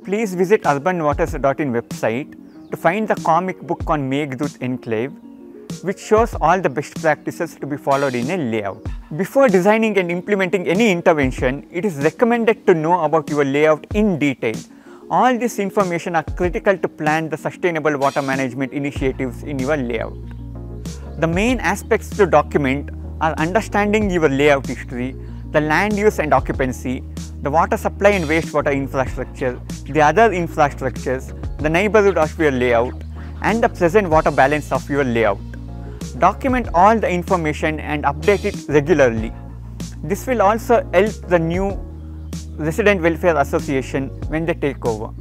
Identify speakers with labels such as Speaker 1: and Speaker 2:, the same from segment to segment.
Speaker 1: Please visit urbanwaters.in website to find the comic book on Meghdut Enclave, which shows all the best practices to be followed in a layout. Before designing and implementing any intervention, it is recommended to know about your layout in detail. All this information are critical to plan the sustainable water management initiatives in your layout. The main aspects to document are understanding your layout history, the land use and occupancy, the water supply and wastewater infrastructure, the other infrastructures, the neighborhood of your layout, and the present water balance of your layout. Document all the information and update it regularly. This will also help the new Resident Welfare Association when they take over.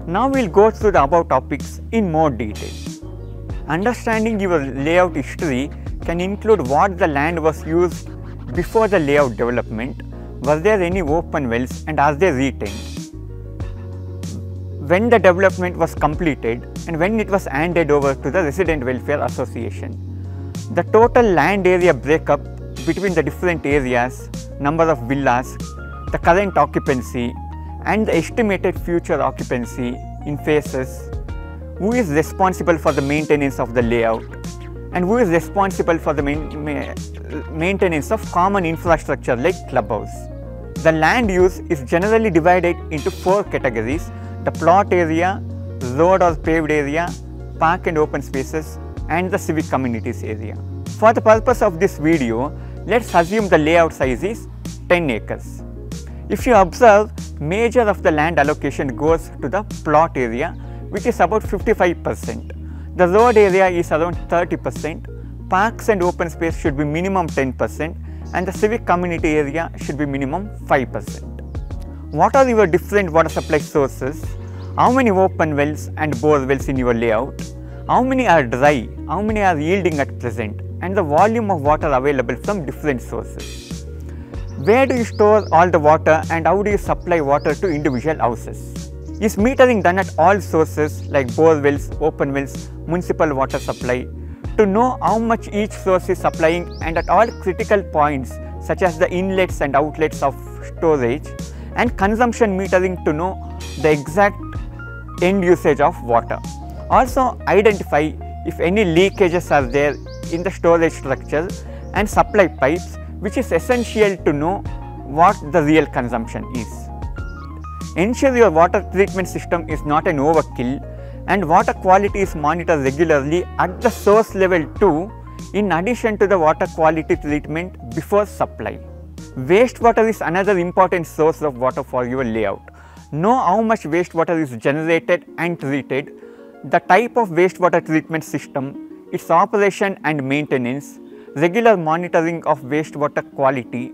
Speaker 1: Now we will go through the above topics in more detail. Understanding your layout history can include what the land was used before the layout development, were there any open wells and are they retained, when the development was completed and when it was handed over to the Resident Welfare Association. The total land area breakup between the different areas, number of villas, the current occupancy and the estimated future occupancy in phases, who is responsible for the maintenance of the layout and who is responsible for the maintenance of common infrastructure like clubhouse. The land use is generally divided into 4 categories: the plot area, road or paved area, park and open spaces, and the civic communities area. For the purpose of this video, let's assume the layout size is 10 acres. If you observe, major of the land allocation goes to the plot area, which is about 55%. The road area is around 30%, parks and open space should be minimum 10%, and the civic community area should be minimum 5%. What are your different water supply sources? How many open wells and bore wells in your layout? How many are dry? How many are yielding at present? And the volume of water available from different sources. Where do you store all the water and how do you supply water to individual houses? Is metering done at all sources like bore wells, open wells, municipal water supply? To know how much each source is supplying and at all critical points such as the inlets and outlets of storage, and consumption metering to know the exact end usage of water. Also identify if any leakages are there in the storage structure and supply pipes, which is essential to know what the real consumption is. Ensure your water treatment system is not an overkill and water quality is monitored regularly at the source level too, in addition to the water quality treatment before supply. Wastewater is another important source of water for your layout. Know how much wastewater is generated and treated, the type of wastewater treatment system, its operation and maintenance, regular monitoring of wastewater quality,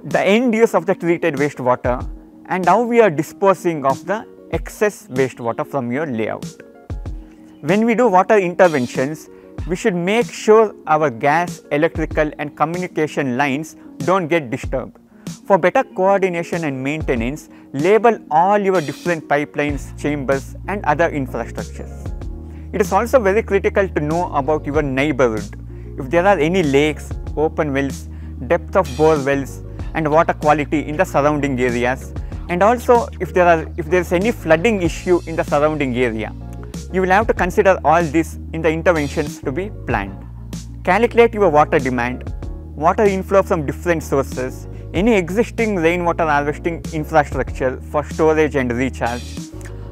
Speaker 1: the end use of the treated wastewater, and how we are disposing of the excess wastewater from your layout. When we do water interventions, we should make sure our gas, electrical and communication lines don't get disturbed. For better coordination and maintenance, label all your different pipelines, chambers and other infrastructures. It is also very critical to know about your neighborhood. If there are any lakes, open wells, depth of bore wells and water quality in the surrounding areas, and also if there is any flooding issue in the surrounding area. You will have to consider all this in the interventions to be planned. Calculate your water demand, water inflow from different sources, any existing rainwater harvesting infrastructure for storage and recharge,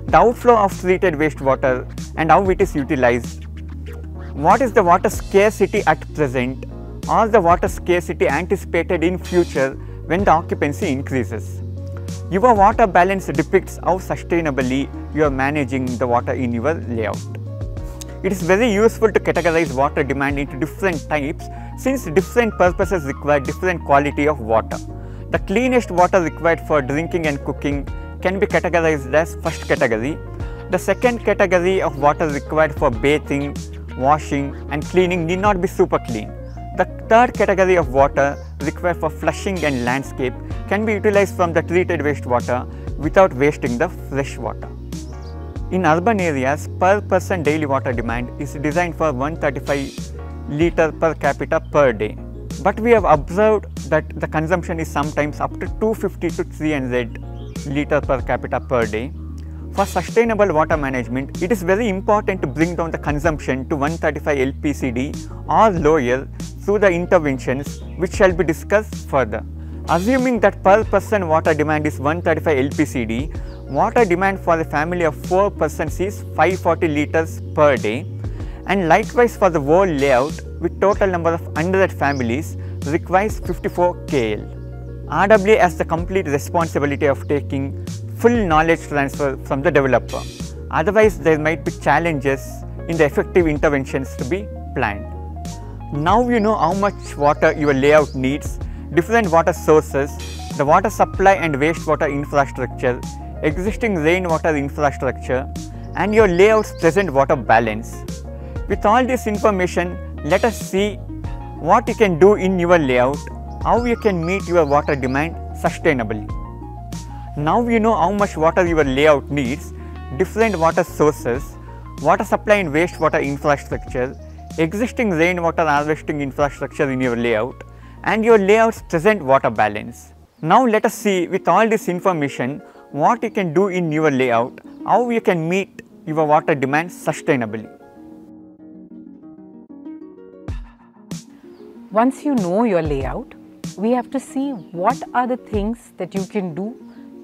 Speaker 1: the outflow of treated wastewater and how it is utilized, what is the water scarcity at present or the water scarcity anticipated in future when the occupancy increases. Your water balance depicts how sustainably you are managing the water in your layout. It is very useful to categorize water demand into different types since different purposes require different quality of water. The cleanest water required for drinking and cooking can be categorized as first category. The second category of water required for bathing, washing and cleaning need not be super clean. The third category of water required for flushing and landscape can be utilized from the treated wastewater without wasting the fresh water. In urban areas, per person daily water demand is designed for 135 litre per capita per day. But we have observed that the consumption is sometimes up to 250 to 300 litre per capita per day. For sustainable water management, it is very important to bring down the consumption to 135 LPCD or lower through the interventions which shall be discussed further. Assuming that per person water demand is 135 LPCD, water demand for a family of 4 persons is 540 liters per day, and likewise for the whole layout with total number of 100 families requires 54 KL. RWA has the complete responsibility of taking full knowledge transfer from the developer. Otherwise, there might be challenges in the effective interventions to be planned. Now you know how much water your layout needs, different water sources, the water supply and wastewater infrastructure, existing rainwater infrastructure, and your layout's present water balance. With all this information, let us see what you can do in your layout, how you can meet your water demand sustainably. Now you know how much water your layout needs, different water sources, water supply and wastewater infrastructure, existing rainwater harvesting infrastructure in your layout, and your layout's present water balance. Now let us see with all this information what you can do in your layout, how you can meet your water demand sustainably.
Speaker 2: Once you know your layout, we have to see what are the things that you can do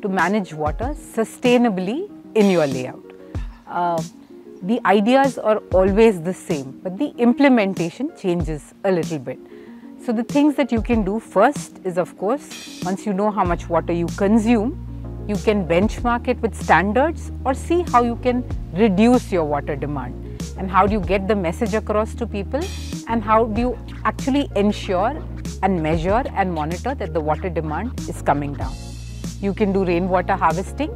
Speaker 2: to manage water sustainably in your layout. The ideas are always the same, but the implementation changes a little bit. So the things that you can do first is, of course, once you know how much water you consume, you can benchmark it with standards or see how you can reduce your water demand. And how do you get the message across to people, and how do you actually ensure and measure and monitor that the water demand is coming down. You can do rainwater harvesting.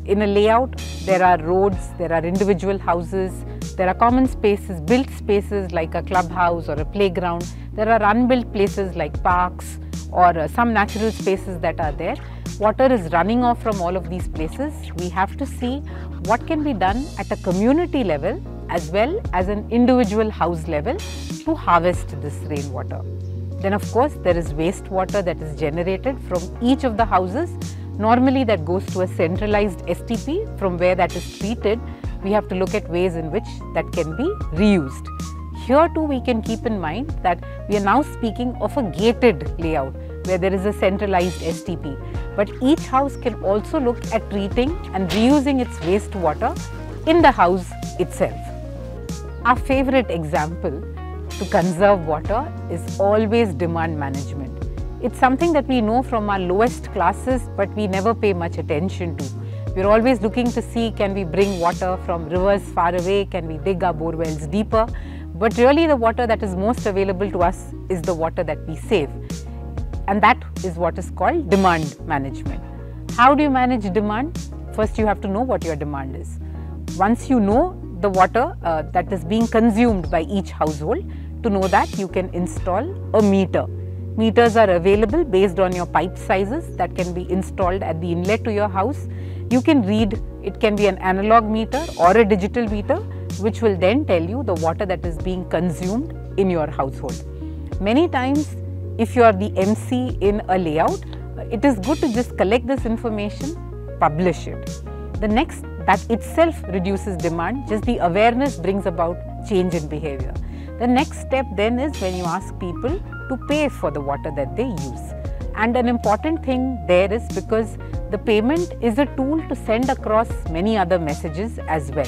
Speaker 2: In a layout, there are roads, there are individual houses, there are common spaces, built spaces like a clubhouse or a playground. There are unbuilt places like parks or some natural spaces that are there. Water is running off from all of these places. We have to see what can be done at a community level as well as an individual house level to harvest this rainwater. Then of course there is wastewater that is generated from each of the houses. Normally that goes to a centralized STP from where that is treated. We have to look at ways in which that can be reused. Here too we can keep in mind that we are now speaking of a gated layout where there is a centralized STP. But each house can also look at treating and reusing its wastewater in the house itself. Our favorite example to conserve water is always demand management. It's something that we know from our lowest classes, but we never pay much attention to. We're always looking to see, can we bring water from rivers far away, can we dig our bore wells deeper? But really the water that is most available to us is the water that we save. And that is what is called demand management. How do you manage demand? First you have to know what your demand is. Once you know the water that is being consumed by each household, to know that you can install a meter. Meters are available based on your pipe sizes that can be installed at the inlet to your house. You can read, it can be an analog meter or a digital meter, which will then tell you the water that is being consumed in your household. Many times, if you are the MC in a layout, it is good to just collect this information, publish it. The next, that itself reduces demand, just the awareness brings about change in behavior. The next step then is when you ask people to pay for the water that they use. And an important thing there is because the payment is a tool to send across many other messages as well.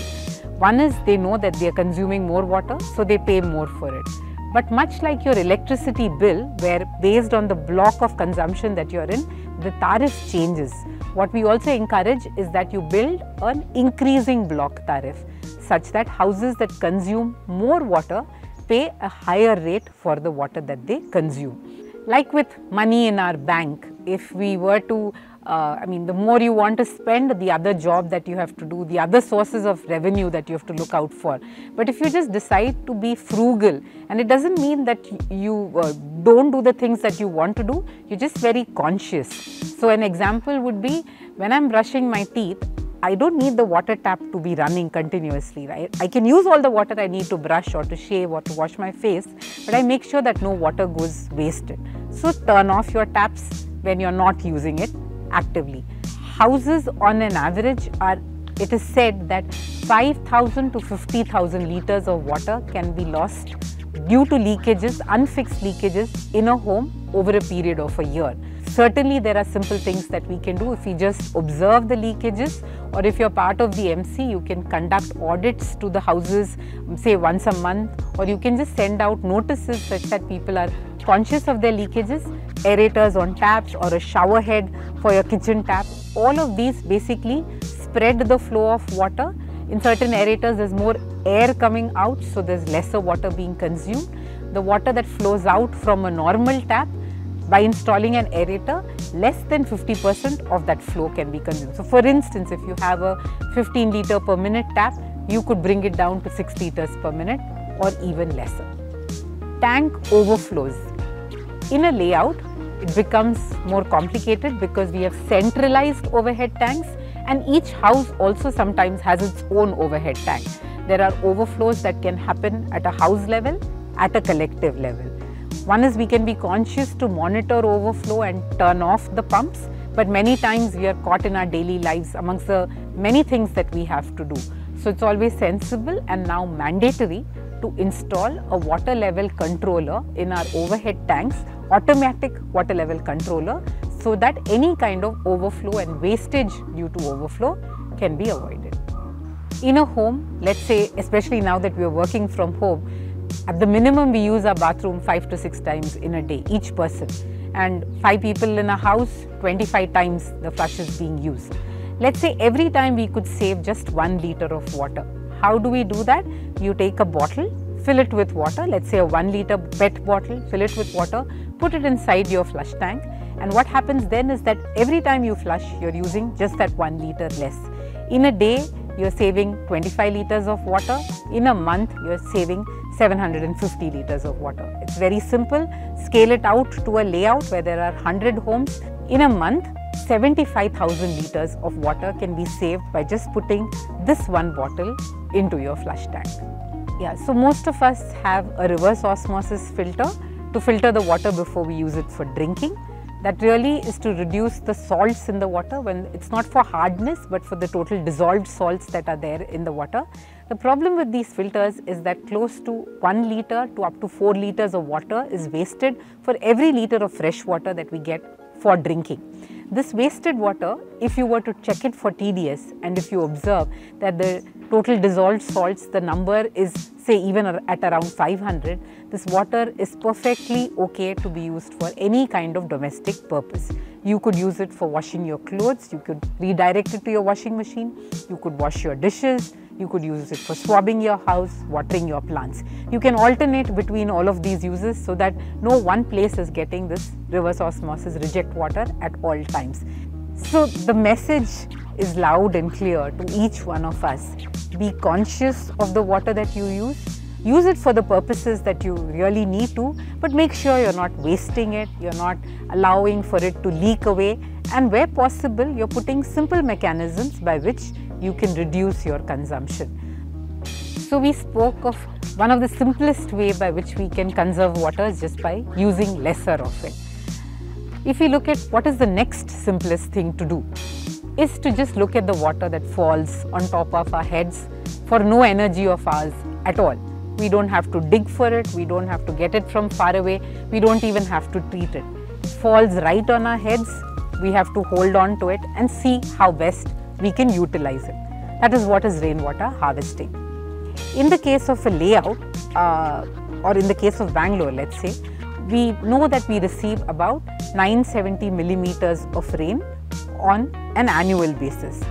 Speaker 2: One is they know that they are consuming more water, so they pay more for it. But much like your electricity bill, where based on the block of consumption that you are in, the tariff changes. What we also encourage is that you build an increasing block tariff, such that houses that consume more water pay a higher rate for the water that they consume. Like with money in our bank, if we were to, the more you want to spend, the other job that you have to do, the other sources of revenue that you have to look out for. But if you just decide to be frugal, and it doesn't mean that you don't do the things that you want to do, you're just very conscious. So an example would be, when I'm brushing my teeth, I don't need the water tap to be running continuously, right? I can use all the water I need to brush or to shave or to wash my face, but I make sure that no water goes wasted. So turn off your taps when you're not using it actively. Houses on an average are it is said that 5,000 to 50,000 liters of water can be lost due to leakages, unfixed leakages in a home over a period of a year. Certainly there are simple things that we can do if we just observe the leakages, or if you're part of the MC, you can conduct audits to the houses, say once a month, or you can just send out notices such that people are conscious of their leakages, aerators on taps or a shower head for your kitchen tap. All of these basically spread the flow of water. In certain aerators, there's more air coming out, so there's lesser water being consumed. The water that flows out from a normal tap, by installing an aerator, less than 50% of that flow can be consumed. So for instance, if you have a 15 litre per minute tap, you could bring it down to 6 litres per minute or even lesser. Tank overflows. In a layout, it becomes more complicated because we have centralized overhead tanks, and each house also sometimes has its own overhead tank. There are overflows that can happen at a house level, at a collective level. One is we can be conscious to monitor overflow and turn off the pumps, but many times we are caught in our daily lives amongst the many things that we have to do. So it's always sensible and now mandatory to install a water level controller in our overhead tanks, automatic water level controller, so that any kind of overflow and wastage due to overflow can be avoided. In a home, let's say, especially now that we are working from home, at the minimum we use our bathroom 5 to 6 times in a day, each person, and 5 people in a house, 25 times the flush is being used. Let's say every time we could save just 1 litre of water. How do we do that? You take a bottle, fill it with water, let's say a 1 litre PET bottle, fill it with water, put it inside your flush tank, and what happens then is that every time you flush, you're using just that 1 litre less. In a day, you're saving 25 litres of water. In a month, you're saving 750 litres of water. It's very simple. Scale it out to a layout where there are 100 homes. In a month, 75,000 litres of water can be saved by just putting this one bottle into your flush tank. Yeah, so most of us have a reverse osmosis filter to filter the water before we use it for drinking. That really is to reduce the salts in the water, when it's not for hardness but for the total dissolved salts that are there in the water. The problem with these filters is that close to 1 litre to up to 4 litres of water is wasted for every litre of fresh water that we get for drinking. This wasted water, if you were to check it for TDS, and if you observe that the total dissolved salts, the number is say even at around 500, this water is perfectly okay to be used for any kind of domestic purpose. You could use it for washing your clothes, you could redirect it to your washing machine, you could wash your dishes, you could use it for swabbing your house, watering your plants. You can alternate between all of these uses so that no one place is getting this reverse osmosis reject water at all times. So the message is loud and clear to each one of us. Be conscious of the water that you use. Use it for the purposes that you really need to, but make sure you're not wasting it, you're not allowing for it to leak away, and where possible, you're putting simple mechanisms by which you can reduce your consumption. So we spoke of one of the simplest way by which we can conserve water is just by using lesser of it. If we look at what is the next simplest thing to do, is to just look at the water that falls on top of our heads for no energy of ours at all. We don't have to dig for it, we don't have to get it from far away, we don't even have to treat it. It falls right on our heads, we have to hold on to it and see how best we can utilize it. That is what is rainwater harvesting. In the case of a layout, or in the case of Bangalore, let's say, we know that we receive about 970 millimeters of rain on an annual basis,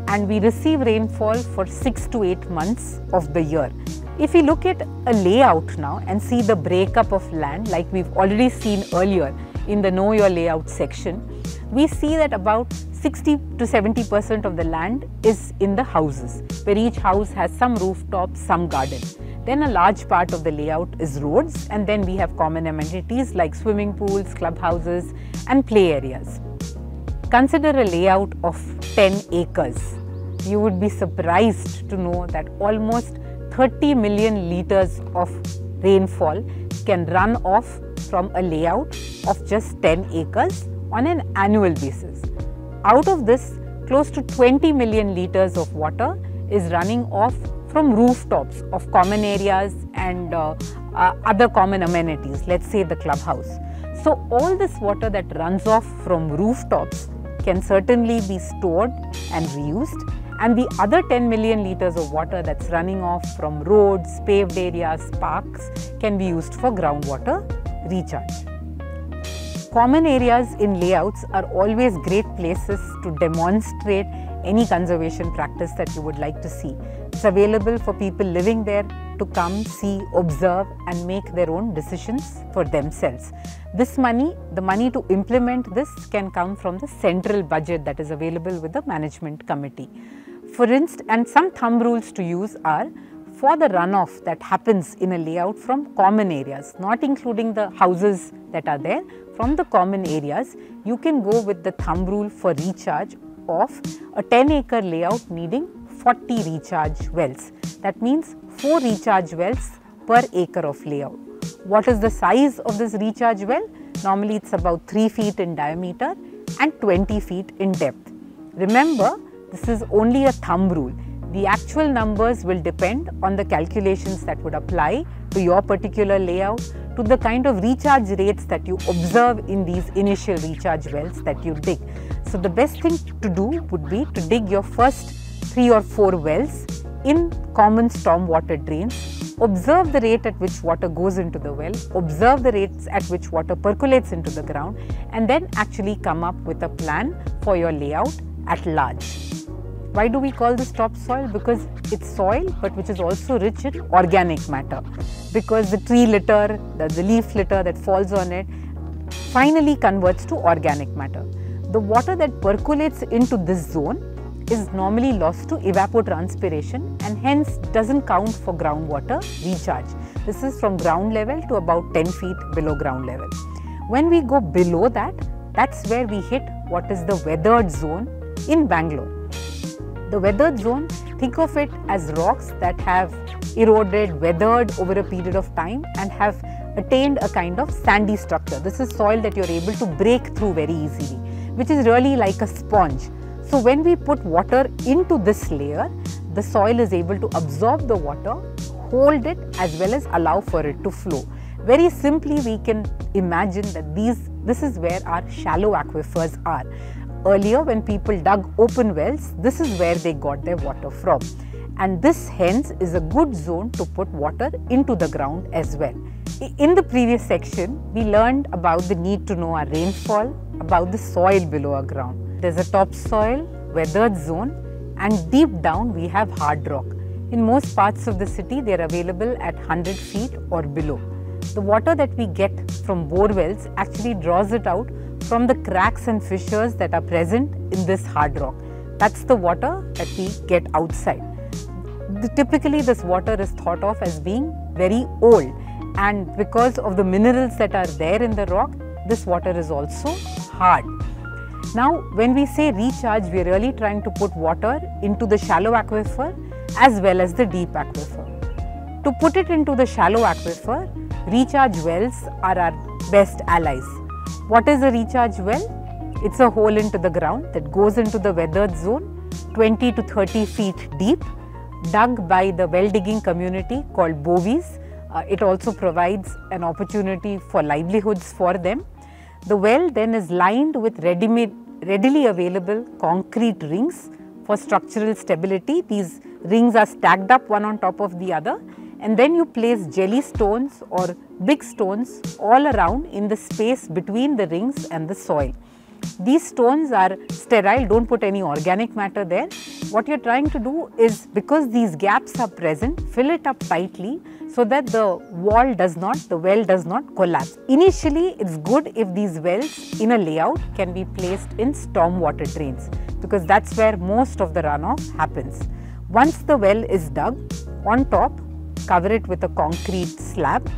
Speaker 2: and we receive rainfall for 6 to 8 months of the year. If we look at a layout now and see the breakup of land, like we've already seen earlier in the Know Your Layout section, we see that about 60 to 70% of the land is in the houses, where each house has some rooftop, some garden. Then a large part of the layout is roads, and then we have common amenities like swimming pools, clubhouses and play areas. Consider a layout of 10 acres. You would be surprised to know that almost 30 million litres of rainfall can run off from a layout of just 10 acres on an annual basis. Out of this, close to 20 million liters of water is running off from rooftops of common areas and other common amenities, let's say the clubhouse. So all this water that runs off from rooftops can certainly be stored and reused, and the other 10 million liters of water that's running off from roads, paved areas, parks can be used for groundwater recharge. Common areas in layouts are always great places to demonstrate any conservation practice that you would like to see. It's available for people living there to come, see, observe and make their own decisions for themselves. This money, the money to implement this, can come from the central budget that is available with the management committee. For instance, and some thumb rules to use are, for the runoff that happens in a layout from common areas, not including the houses that are there, from the common areas, you can go with the thumb rule for recharge of a 10-acre layout needing 40 recharge wells. That means 4 recharge wells per acre of layout. What is the size of this recharge well? Normally it's about 3 feet in diameter and 20 feet in depth. Remember, this is only a thumb rule. The actual numbers will depend on the calculations that would apply to your particular layout, to the kind of recharge rates that you observe in these initial recharge wells that you dig. So the best thing to do would be to dig your first 3 or 4 wells in common stormwater drains. Observe the rate at which water goes into the well, observe the rates at which water percolates into the ground, and then actually come up with a plan for your layout at large. Why do we call this topsoil? Because it's soil but which is also rich in organic matter, because the tree litter, the leaf litter that falls on it finally converts to organic matter. The water that percolates into this zone is normally lost to evapotranspiration and hence doesn't count for groundwater recharge. This is from ground level to about 10 feet below ground level. When we go below that, that's where we hit what is the weathered zone in Bangalore. The weathered zone, think of it as rocks that have eroded, weathered over a period of time and have attained a kind of sandy structure. This is soil that you're able to break through very easily, which is really like a sponge. So when we put water into this layer, the soil is able to absorb the water, hold it as well as allow for it to flow. Very simply, we can imagine that this is where our shallow aquifers are. Earlier, when people dug open wells, this is where they got their water from. And this hence is a good zone to put water into the ground as well. In the previous section, we learned about the need to know our rainfall, about the soil below our ground. There's a topsoil, weathered zone, and deep down we have hard rock. In most parts of the city, they are available at 100 feet or below. The water that we get from bore wells actually draws it out from the cracks and fissures that are present in this hard rock. That's the water that we get outside. Typically, this water is thought of as being very old, and because of the minerals that are there in the rock, this water is also hard. Now, when we say recharge, we are really trying to put water into the shallow aquifer as well as the deep aquifer. To put it into the shallow aquifer, recharge wells are our best allies. What is a recharge well? It's a hole into the ground that goes into the weathered zone, 20 to 30 feet deep, dug by the well digging community called bovies. It also provides an opportunity for livelihoods for them. The well then is lined with readily available concrete rings for structural stability. These rings are stacked up one on top of the other, and then you place jelly stones or big stones all around in the space between the rings and the soil. These stones are sterile, don't put any organic matter there. What you're trying to do is, because these gaps are present, fill it up tightly so that the well does not collapse. Initially, it's good if these wells in a layout can be placed in stormwater drains, because that's where most of the runoff happens. Once the well is dug, on top, cover it with a concrete slab.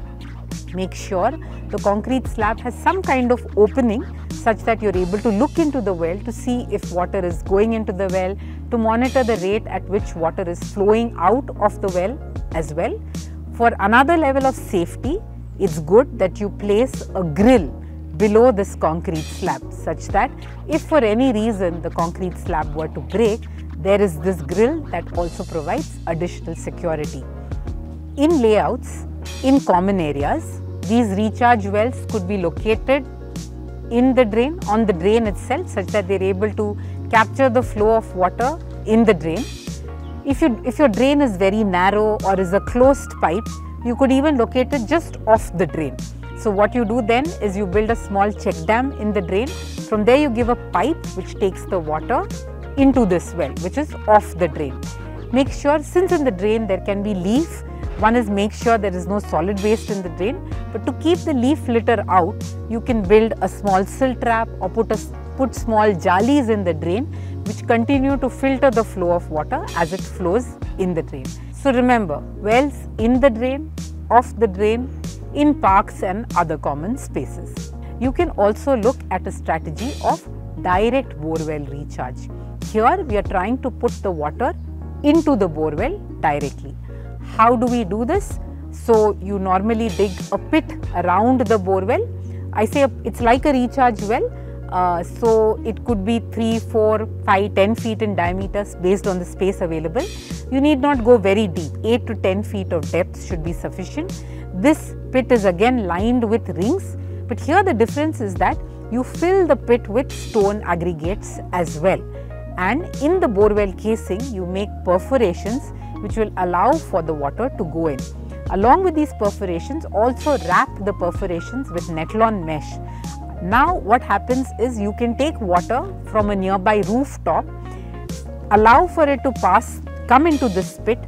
Speaker 2: Make sure the concrete slab has some kind of opening such that you're able to look into the well to see if water is going into the well, to monitor the rate at which water is flowing out of the well as well. For another level of safety, it's good that you place a grill below this concrete slab, such that if for any reason the concrete slab were to break, there is this grill that also provides additional security. In layouts, in common areas, these recharge wells could be located in the drain, on the drain itself, such that they are able to capture the flow of water in the drain. If your drain is very narrow or is a closed pipe, you could even locate it just off the drain. So what you do then is you build a small check dam in the drain. From there you give a pipe which takes the water into this well, which is off the drain. Make sure, since in the drain there can be leaf, one is make sure there is no solid waste in the drain, but to keep the leaf litter out, you can build a small silt trap or put small jalis in the drain which continue to filter the flow of water as it flows in the drain. So remember, wells in the drain, off the drain, in parks and other common spaces. You can also look at a strategy of direct borewell recharge. Here we are trying to put the water into the borewell directly. How do we do this? So you normally dig a pit around the borewell. I say it's like a recharge well. So it could be 3, 4, 5, 10 feet in diameter based on the space available. You need not go very deep. 8 to 10 feet of depth should be sufficient. This pit is again lined with rings, but here the difference is that you fill the pit with stone aggregates as well, and in the borewell casing you make perforations which will allow for the water to go in. Along with these perforations, also wrap the perforations with netlon mesh. Now what happens is you can take water from a nearby rooftop, allow for it to come into this pit,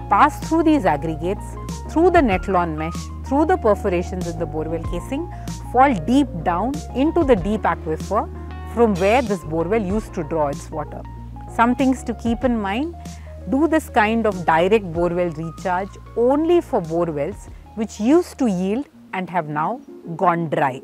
Speaker 2: pass through these aggregates, through the netlon mesh, through the perforations in the borewell casing, fall deep down into the deep aquifer from where this borewell used to draw its water. Some things to keep in mind: do this kind of direct borewell recharge only for borewells which used to yield and have now gone dry.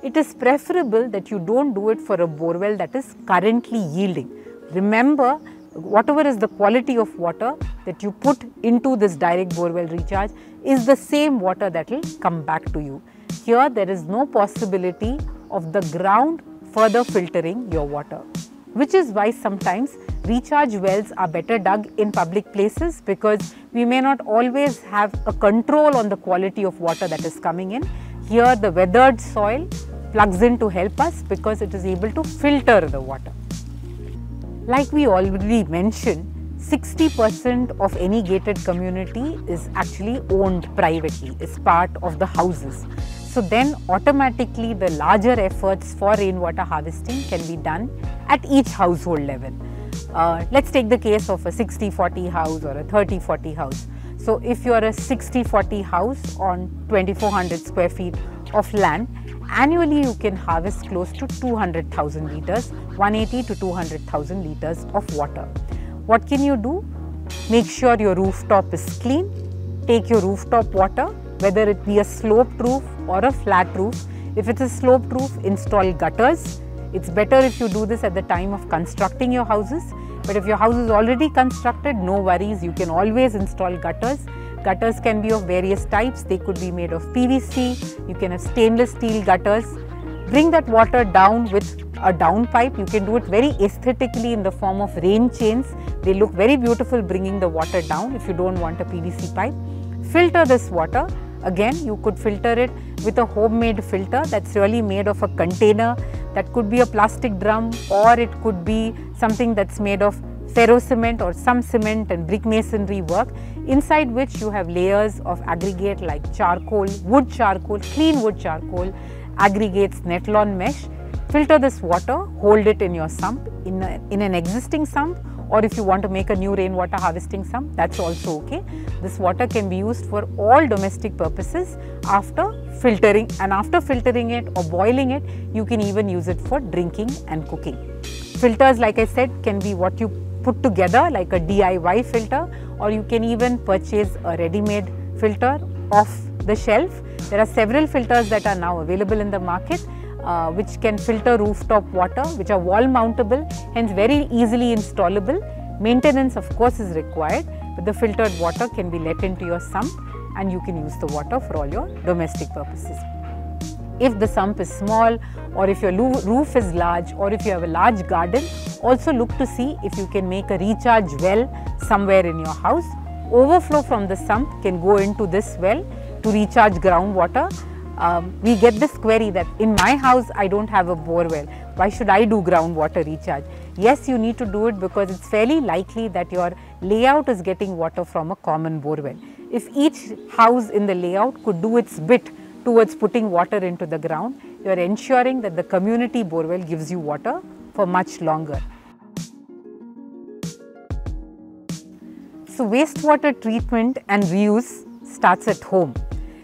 Speaker 2: It is preferable that you don't do it for a borewell that is currently yielding. Remember, whatever is the quality of water that you put into this direct borewell recharge is the same water that will come back to you. Here there is no possibility of the ground further filtering your water, which is why sometimes recharge wells are better dug in public places, because we may not always have a control on the quality of water that is coming in. Here the weathered soil plugs in to help us because it is able to filter the water. Like we already mentioned, 60% of any gated community is actually owned privately, is part of the houses. So then automatically the larger efforts for rainwater harvesting can be done at each household level. Let's take the case of a 60-40 house or a 30-40 house. So if you are a 60-40 house on 2400 square feet of land, annually you can harvest close to 200,000 litres, 180 to 200,000 litres of water. What can you do? Make sure your rooftop is clean. Take your rooftop water, whether it be a sloped roof or a flat roof. If it is sloped roof, install gutters. It's better if you do this at the time of constructing your houses. But if your house is already constructed, no worries, you can always install gutters. Gutters can be of various types. They could be made of PVC, you can have stainless steel gutters. Bring that water down with a down pipe. You can do it very aesthetically in the form of rain chains. They look very beautiful bringing the water down if you don't want a PVC pipe. Filter this water. Again, you could filter it with a homemade filter that's really made of a container. That could be a plastic drum, or it could be something that's made of ferro cement or some cement and brick masonry work, inside which you have layers of aggregate like charcoal, wood charcoal, clean wood charcoal, aggregates, netlon mesh. Filter this water, hold it in your sump, in an existing sump, or if you want to make a new rainwater harvesting sump, that's also okay. This water can be used for all domestic purposes after filtering, and after filtering it or boiling it, you can even use it for drinking and cooking. Filters, like I said, can be what you put together like a DIY filter, or you can even purchase a ready-made filter off the shelf. There are several filters that are now available in the market which can filter rooftop water, which are wall mountable, hence very easily installable. Maintenance of course is required, but the filtered water can be let into your sump and you can use the water for all your domestic purposes. If the sump is small, or if your roof is large, or if you have a large garden, also look to see if you can make a recharge well somewhere in your house. Overflow from the sump can go into this well to recharge groundwater. We get this query that in my house I don't have a bore well, why should I do groundwater recharge? Yes, you need to do it because it's fairly likely that your layout is getting water from a common bore well. If each house in the layout could do its bit towards putting water into the ground, you are ensuring that the community bore well gives you water for much longer. So wastewater treatment and reuse starts at home.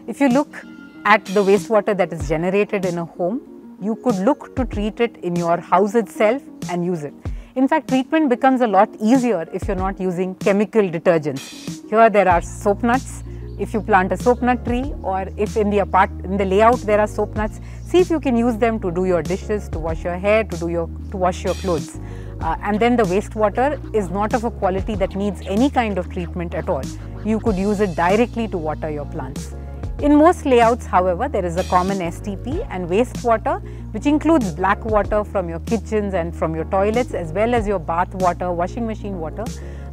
Speaker 2: If you look at the wastewater that is generated in a home, you could look to treat it in your house itself and use it. In fact, treatment becomes a lot easier if you're not using chemical detergents. Here there are soap nuts. If you plant a soap nut tree, or if in the layout there are soap nuts, see if you can use them to do your dishes, to wash your hair, to wash your clothes. And then the wastewater is not of a quality that needs any kind of treatment at all. You could use it directly to water your plants. In most layouts, however, there is a common STP, and wastewater, which includes black water from your kitchens and from your toilets, as well as your bath water, washing machine water,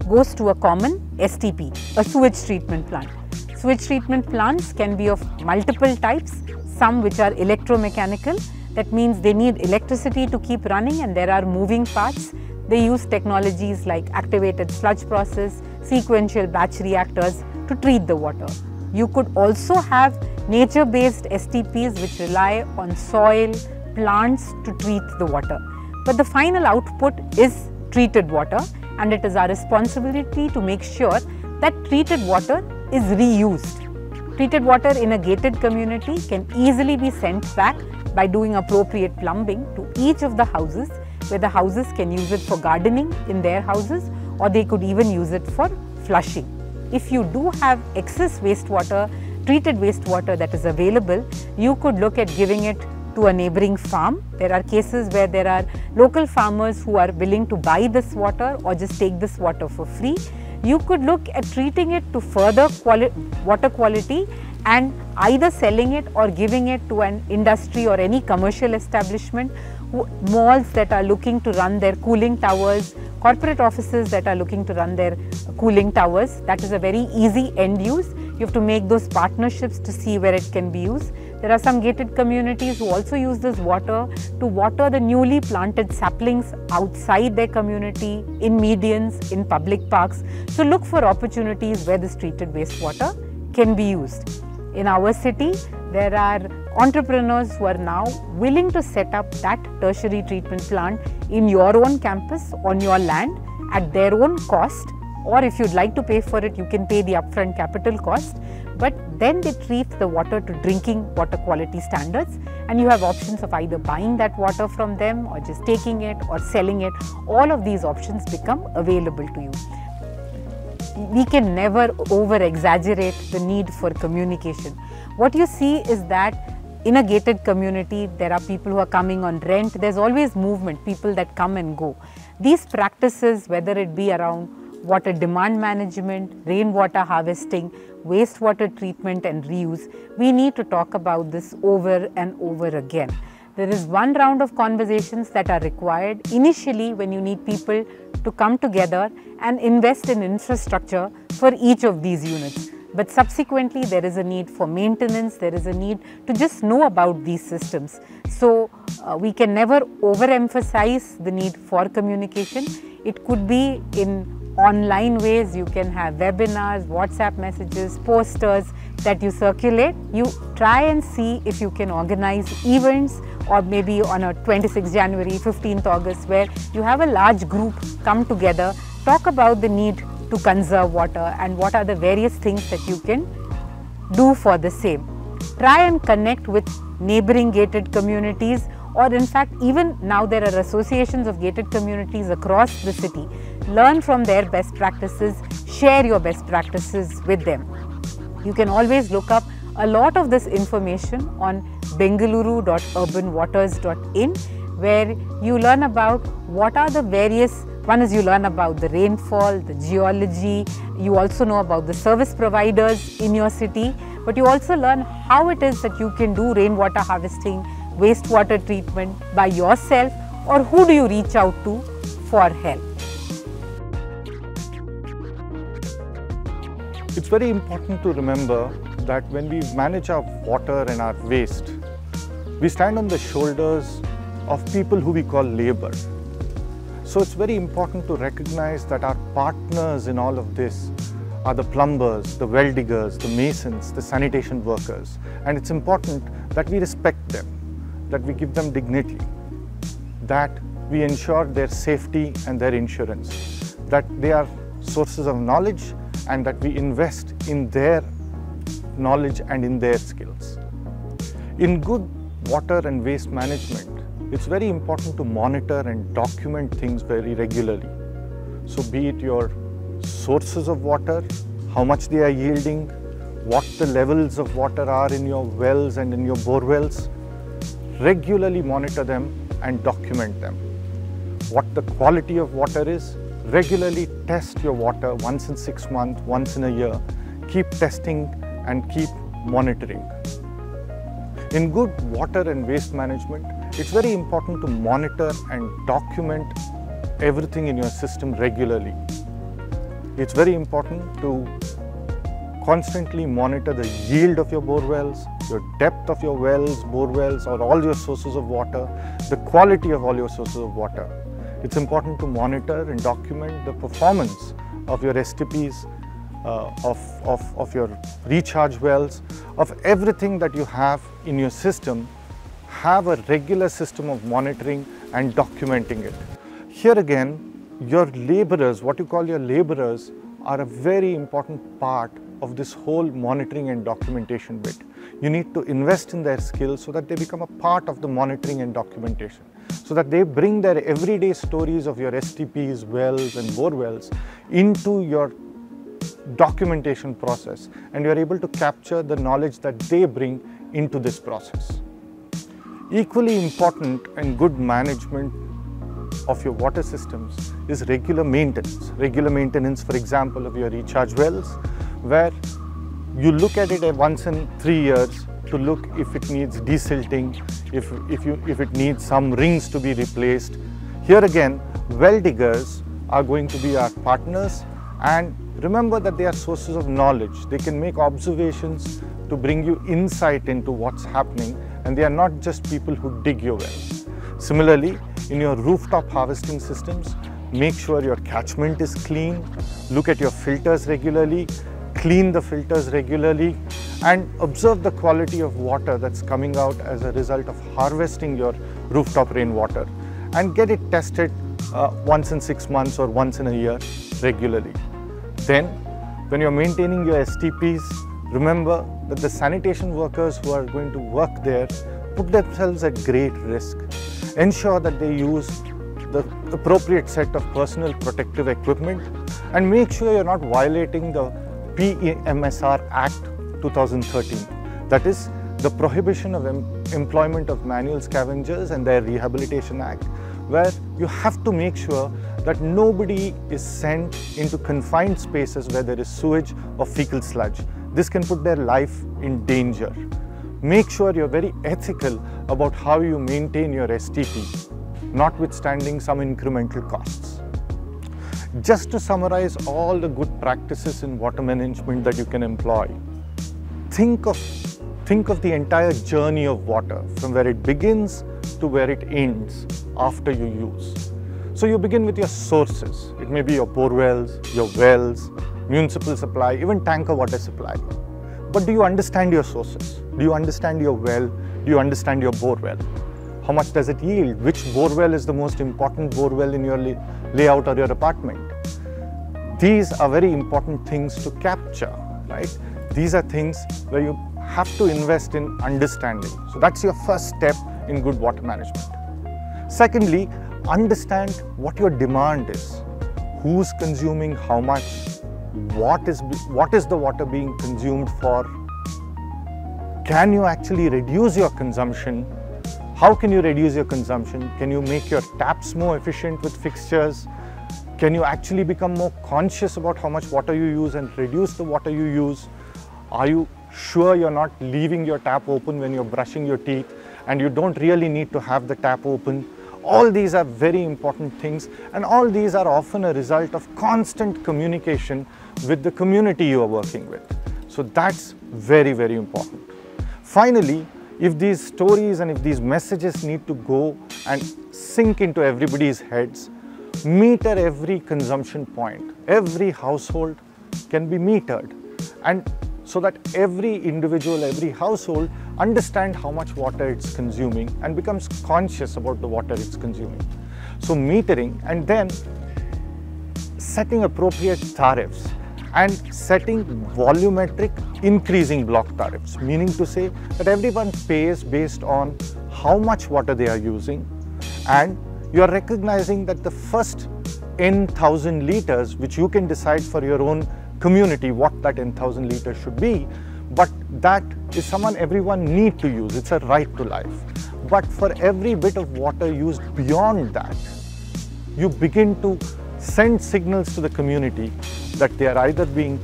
Speaker 2: goes to a common STP, a sewage treatment plant. Sewage treatment plants can be of multiple types, some which are electromechanical. That means they need electricity to keep running and there are moving parts. They use technologies like activated sludge process, sequential batch reactors to treat the water. You could also have nature-based STPs which rely on soil, plants to treat the water. But the final output is treated water, and it is our responsibility to make sure that treated water is reused. Treated water in a gated community can easily be sent back by doing appropriate plumbing to each of the houses, where the houses can use it for gardening in their houses, or they could even use it for flushing. If you do have excess wastewater, treated wastewater that is available, you could look at giving it to a neighboring farm. There are cases where there are local farmers who are willing to buy this water or just take this water for free. You could look at treating it to further water quality and either selling it or giving it to an industry or any commercial establishment, malls that are looking to run their cooling towers, corporate offices that are looking to run their cooling towers. That is a very easy end use. You have to make those partnerships to see where it can be used. There are some gated communities who also use this water to water the newly planted saplings outside their community, in medians, in public parks. So look for opportunities where this treated wastewater can be used. In our city, there are entrepreneurs who are now willing to set up that tertiary treatment plant in your own campus, on your land, at their own cost, or if you'd like to pay for it, you can pay the upfront capital cost. But then they treat the water to drinking water quality standards, and you have options of either buying that water from them or just taking it or selling it. All of these options become available to you. We can never over exaggerate the need for communication. What you see is that in a gated community, there are people who are coming on rent. There's always movement, people that come and go. These practices, whether it be around water demand management, rainwater harvesting, wastewater treatment and reuse, we need to talk about this over and over again. There is one round of conversations that are required initially when you need people to come together and invest in infrastructure for each of these units. But subsequently, there is a need for maintenance, there is a need to just know about these systems. So we can never overemphasize the need for communication. It could be in online ways. You can have webinars, WhatsApp messages, posters that you circulate. You try and see if you can organize events, or maybe on a 26th January, 15th August, where you have a large group come together, talk about the need to conserve water and what are the various things that you can do for the same. Try and connect with neighboring gated communities, or in fact, even now there are associations of gated communities across the city. Learn from their best practices, share your best practices with them. You can always look up a lot of this information on bengaluru.urbanwaters.in, where you learn about what are the various, one is you learn about the rainfall, the geology, you also know about the service providers in your city, but you also learn how it is that you can do rainwater harvesting, wastewater treatment by yourself, or who do you reach out to for help?
Speaker 3: It's very important to remember that when we manage our water and our waste, we stand on the shoulders of people who we call labor. So it's very important to recognize that our partners in all of this are the plumbers, the well diggers, the masons, the sanitation workers. And it's important that we respect them, that we give them dignity, that we ensure their safety and their insurance, that they are sources of knowledge and that we invest in their knowledge and in their skills. In good water and waste management, it's very important to monitor and document things very regularly. So be it your sources of water, how much they are yielding, what the levels of water are in your wells and in your bore wells, regularly monitor them and document them. What the quality of water is, regularly test your water once in 6 months, once in a year. Keep testing and keep monitoring. In good water and waste management, it's very important to monitor and document everything in your system regularly. It's very important to constantly monitor the yield of your bore wells, your depth of your wells, bore wells, or all your sources of water, the quality of all your sources of water. It's important to monitor and document the performance of your STPs, of your recharge wells, of everything that you have in your system. Have a regular system of monitoring and documenting it. Here again, your laborers, what you call your laborers, are a very important part of this whole monitoring and documentation bit. You need to invest in their skills so that they become a part of the monitoring and documentation, so that they bring their everyday stories of your STPs, wells and bore wells into your documentation process, and you are able to capture the knowledge that they bring into this process. Equally important and good management of your water systems is regular maintenance. Regular maintenance, for example, of your recharge wells, where you look at it once in 3 years to look if it needs desilting, if it needs some rings to be replaced. Here again, well diggers are going to be our partners, and remember that they are sources of knowledge. They can make observations to bring you insight into what's happening, and they are not just people who dig your wells. Similarly, in your rooftop harvesting systems, make sure your catchment is clean, look at your filters regularly, clean the filters regularly, and observe the quality of water that's coming out as a result of harvesting your rooftop rainwater, and get it tested once in 6 months or once in a year regularly. Then, when you're maintaining your STPs, remember that the sanitation workers who are going to work there put themselves at great risk. Ensure that they use the appropriate set of personal protective equipment, and make sure you're not violating the PEMSR Act 2013. That is the Prohibition of Employment of Manual Scavengers and their Rehabilitation Act, where you have to make sure that nobody is sent into confined spaces where there is sewage or fecal sludge. This can put their life in danger. Make sure you're very ethical about how you maintain your STP, notwithstanding some incremental costs. Just to summarize all the good practices in water management that you can employ, think of the entire journey of water, from where it begins to where it ends after you use. So you begin with your sources. It may be your bore wells, your wells, municipal supply, even tanker water supply. But do you understand your sources? Do you understand your well? Do you understand your bore well? How much does it yield? Which bore well is the most important bore well in your layout or your apartment? These are very important things to capture, right? These are things where you have to invest in understanding. So that's your first step in good water management. Secondly, understand what your demand is. Who's consuming how much? What is the water being consumed for? Can you actually reduce your consumption? How can you reduce your consumption? Can you make your taps more efficient with fixtures? Can you actually become more conscious about how much water you use and reduce the water you use? Are you sure you're not leaving your tap open when you're brushing your teeth, and you don't really need to have the tap open. All these are very important things, and all these are often a result of constant communication with the community you are working with. So that's very, very important. Finally, if these stories and if these messages need to go and sink into everybody's heads, meter every consumption point. Every household can be metered, and so that every individual, every household understand how much water it's consuming and becomes conscious about the water it's consuming. So metering, and then setting appropriate tariffs and setting volumetric increasing block tariffs, meaning to say that everyone pays based on how much water they are using, and you are recognizing that the first n,000 liters, which you can decide for your own community what that n,000 liters should be, but that is everyone need to use. It's a right to life. But for every bit of water used beyond that, you begin to send signals to the community that they are either being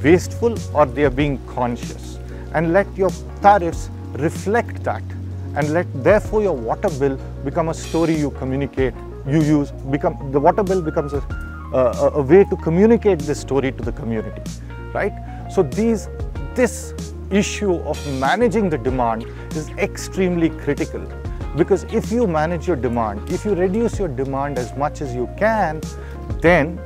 Speaker 3: wasteful or they are being conscious, and let your tariffs reflect that, and let therefore your water bill become a story you communicate, you use, the water bill becomes a way to communicate this story to the community, right? So this issue of managing the demand is extremely critical, because if you manage your demand, if you reduce your demand as much as you can, then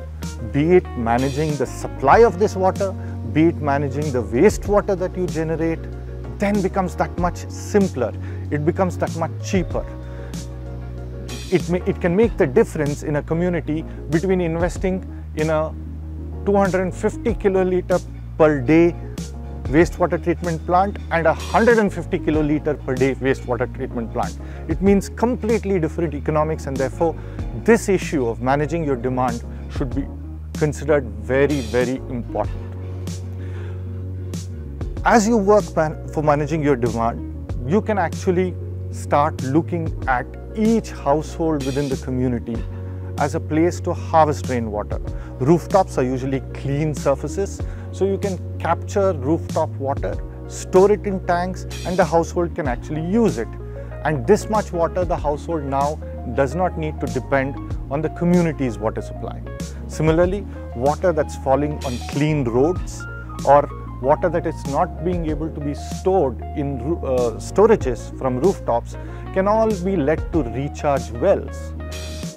Speaker 3: be it managing the supply of this water, be it managing the wastewater that you generate, then becomes that much simpler. It becomes that much cheaper. It can make the difference in a community between investing in a 250 kiloliter per day wastewater treatment plant and a 150 kiloliter per day wastewater treatment plant. It means completely different economics, and therefore this issue of managing your demand should be considered very, very important. As you work for managing your demand, you can actually start looking at each household within the community as a place to harvest rainwater. Rooftops are usually clean surfaces, so you can capture rooftop water, store it in tanks, and the household can actually use it. And this much water the household now does not need to depend on the community's water supply. Similarly, water that's falling on clean roads or water that is not being able to be stored in storages from rooftops can all be led to recharge wells.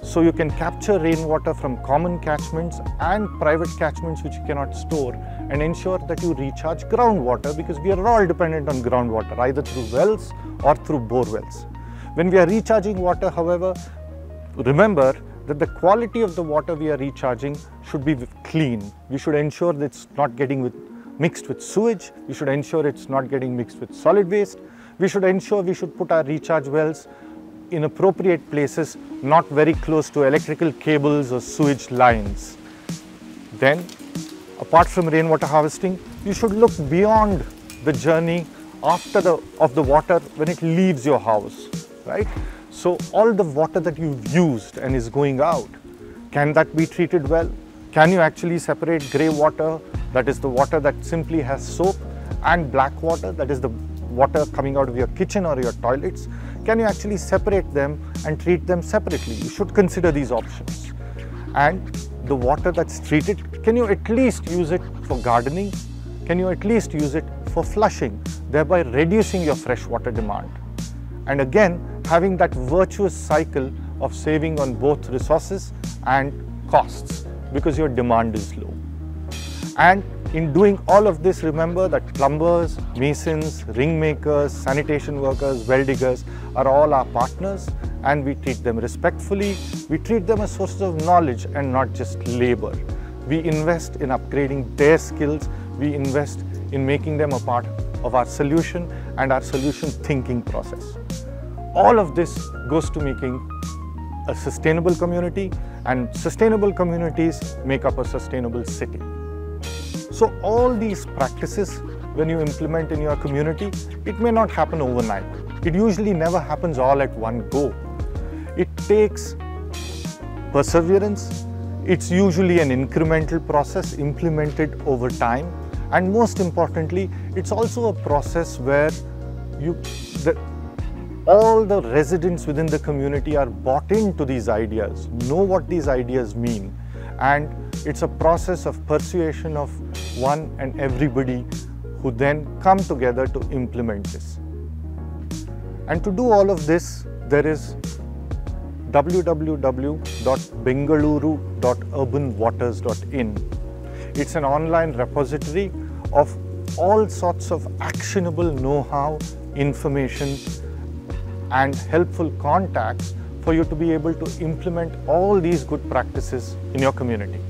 Speaker 3: So you can capture rainwater from common catchments and private catchments which you cannot store, and ensure that you recharge groundwater, because we are all dependent on groundwater, either through wells or through bore wells. When we are recharging water, however, remember that the quality of the water we are recharging should be clean. We should ensure that it's not getting mixed with sewage. We should ensure it's not getting mixed with solid waste. We should ensure we should put our recharge wells in appropriate places, not very close to electrical cables or sewage lines. Then, apart from rainwater harvesting, you should look beyond the journey of the water when it leaves your house, right? So all the water that you've used and is going out, can that be treated well? Can you actually separate grey water, that is the water that simply has soap, and black water, that is the water coming out of your kitchen or your toilets? Can you actually separate them and treat them separately? You should consider these options. And the water that's treated, can you at least use it for gardening? Can you at least use it for flushing, thereby reducing your freshwater demand? And again, having that virtuous cycle of saving on both resources and costs, because your demand is low. And in doing all of this, remember that plumbers, masons, ring makers, sanitation workers, well diggers are all our partners, and we treat them respectfully. We treat them as sources of knowledge and not just labor. We invest in upgrading their skills. We invest in making them a part of our solution and our solution thinking process. All of this goes to making a sustainable community, and sustainable communities make up a sustainable city. So all these practices, when you implement in your community, it may not happen overnight. It usually never happens all at one go. It takes perseverance. It's usually an incremental process implemented over time, And most importantly, it's also a process where all the residents within the community are bought into these ideas, know what these ideas mean, and it's a process of persuasion of one and everybody who then come together to implement this. And to do all of this, there is www.bengaluru.urbanwaters.in. It's an online repository of all sorts of actionable know-how, information, and helpful contacts for you to be able to implement all these good practices in your community.